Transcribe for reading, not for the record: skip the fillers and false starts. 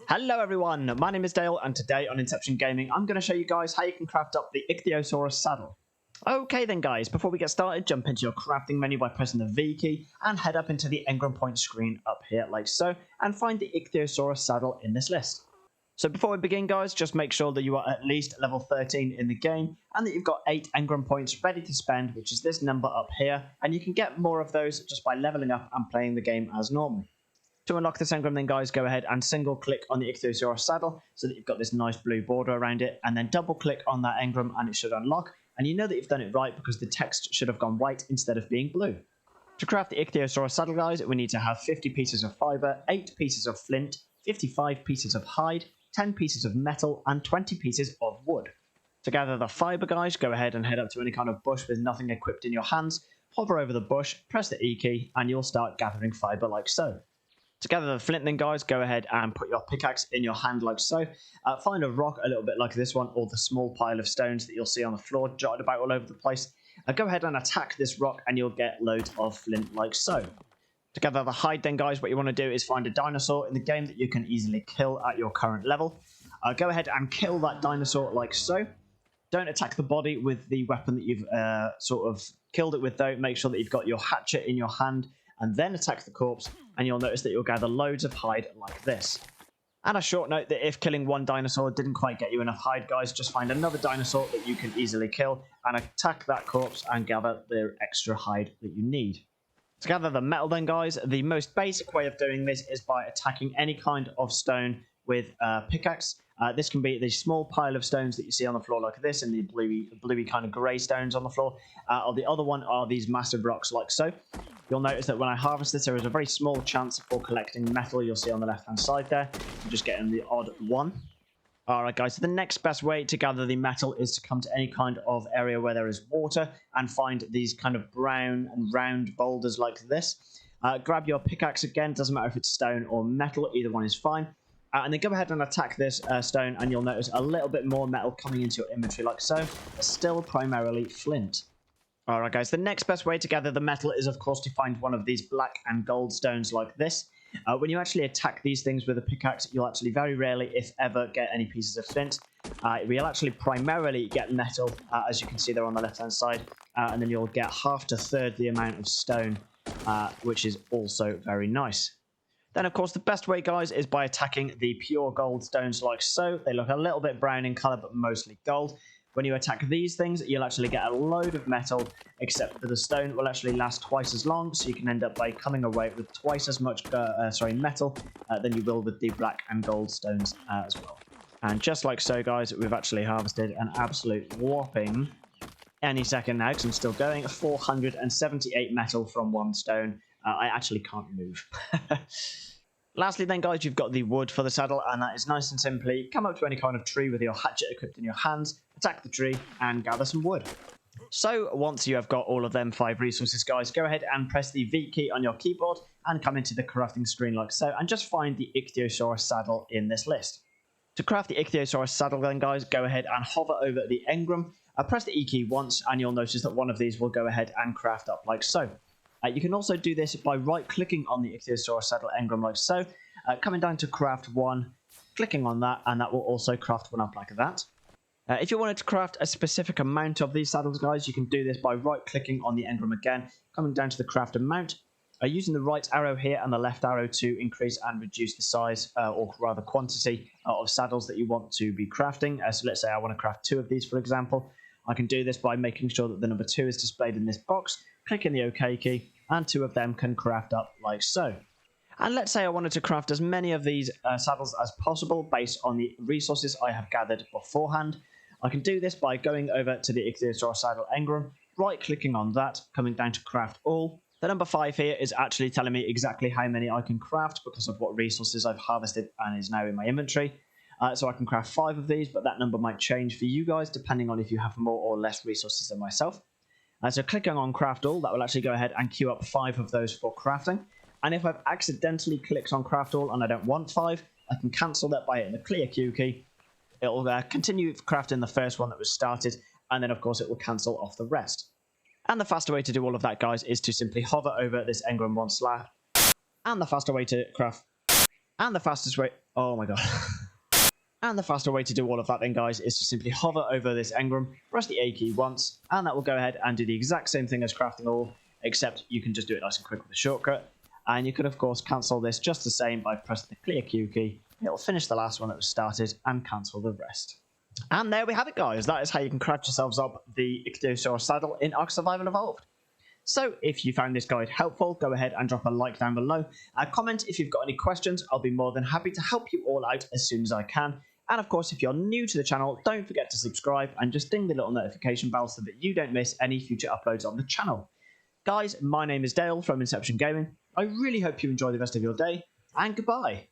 Hello everyone, my name is Dale and today on Inception Gaming I'm going to show you guys how you can craft up the Ichthyosaurus saddle. Okay then guys, before we get started, jump into your crafting menu by pressing the V key and head up into the Engram point screen up here like so and find the Ichthyosaurus saddle in this list. So before we begin guys, just make sure that you are at least level 13 in the game and that you've got 8 Engram points ready to spend, which is this number up here, and you can get more of those just by leveling up and playing the game as normal. To unlock this Engram then guys, go ahead and single click on the Ichthyosaurus saddle so that you've got this nice blue border around it, and then double click on that Engram and it should unlock, and you know that you've done it right because the text should have gone white instead of being blue. To craft the Ichthyosaurus saddle guys, we need to have 50 pieces of fibre, 8 pieces of flint, 55 pieces of hide, 10 pieces of metal and 20 pieces of wood. To gather the fibre guys, go ahead and head up to any kind of bush with nothing equipped in your hands, hover over the bush, press the E key and you'll start gathering fibre like so. To gather the flint then guys, go ahead and put your pickaxe in your hand like so. Find a rock a little bit like this one or the small pile of stones that you'll see on the floor jotted about all over the place. Go ahead and attack this rock and you'll get loads of flint like so. To gather the hide then guys, what you want to do is find a dinosaur in the game that you can easily kill at your current level. Go ahead and kill that dinosaur like so. Don't attack the body with the weapon that you've sort of killed it with though. Make sure that you've got your hatchet in your hand and then attack the corpse, and you'll notice that you'll gather loads of hide like this. And a short note that if killing one dinosaur didn't quite get you enough hide guys, just find another dinosaur that you can easily kill and attack that corpse and gather the extra hide that you need. To gather the metal then guys, the most basic way of doing this is by attacking any kind of stone with a pickaxe. This can be the small pile of stones that you see on the floor like this, and the bluey kind of grey stones on the floor, or the other one are these massive rocks like so. You'll notice that when I harvest this, there is a very small chance for collecting metal. You'll see on the left hand side there. I'm just getting the odd one. Alright guys, so the next best way to gather the metal is to come to any kind of area where there is water and find these kind of brown and round boulders like this. Grab your pickaxe again, doesn't matter if it's stone or metal, either one is fine. And then go ahead and attack this stone and you'll notice a little bit more metal coming into your inventory like so, but still primarily flint. Alright guys, the next best way to gather the metal is of course to find one of these black and gold stones like this. When you actually attack these things with a pickaxe, you'll actually very rarely, if ever, get any pieces of flint. You'll actually primarily get metal, as you can see there on the left hand side, and then you'll get half to third the amount of stone, which is also very nice. Then of course the best way guys is by attacking the pure gold stones like so. They look a little bit brown in colour but mostly gold. When you attack these things, you'll actually get a load of metal, except that the stone will actually last twice as long, so you can end up by coming away with twice as much metal than you will with the black and gold stones as well. And just like so guys, we've actually harvested an absolute whopping, any second now because I'm still going, 478 metal from one stone. I actually can't move. Lastly then guys, you've got the wood for the saddle, and that is nice and simply come up to any kind of tree with your hatchet equipped in your hands, attack the tree and gather some wood. So once you have got all of them 5 resources guys, go ahead and press the V key on your keyboard and come into the crafting screen like so, and just find the Ichthyosaurus saddle in this list. To craft the Ichthyosaurus saddle then guys, go ahead and hover over the Engram, press the E key once and you'll notice that one of these will go ahead and craft up like so. You can also do this by right-clicking on the Ichthyosaurus saddle Engram like so, coming down to craft one, clicking on that, and that will also craft one up like that. If you wanted to craft a specific amount of these saddles, guys, you can do this by right-clicking on the Engram again, coming down to the craft amount, using the right arrow here and the left arrow to increase and reduce the size, or rather quantity, of saddles that you want to be crafting. So let's say I want to craft 2 of these, for example. I can do this by making sure that the number 2 is displayed in this box, clicking the OK key, and 2 of them can craft up like so. And let's say I wanted to craft as many of these saddles as possible based on the resources I have gathered beforehand. I can do this by going over to the Ichthyosaurus saddle Engram, right-clicking on that, coming down to craft all. The number 5 here is actually telling me exactly how many I can craft because of what resources I've harvested and is now in my inventory. So I can craft 5 of these, but that number might change for you guys depending on if you have more or less resources than myself. So clicking on craft all, that will actually go ahead and queue up 5 of those for crafting. And if I've accidentally clicked on craft all and I don't want 5, I can cancel that by hitting the clear Q key. It'll continue crafting the first one that was started, and then of course it will cancel off the rest. And the faster way to do all of that, guys, is to simply hover over this Engram 1 slab. And the faster way to craft And the fastest way... Oh my god. And the faster way to do all of that then, guys, is to simply hover over this engram, press the A key once, and that will go ahead and do the exact same thing as crafting all, except you can just do it nice and quick with a shortcut. And you can, of course, cancel this just the same by pressing the clear Q key. It'll finish the last one that was started and cancel the rest. And there we have it, guys. That is how you can craft yourselves up the Ichthyosaurus saddle in Ark Survival Evolved. So if you found this guide helpful, go ahead and drop a like down below. Comment if you've got any questions. I'll be more than happy to help you all out as soon as I can. And of course, if you're new to the channel, don't forget to subscribe and just ding the little notification bell so that you don't miss any future uploads on the channel. Guys, my name is Dale from Inception Gaming. I really hope you enjoy the rest of your day, and goodbye.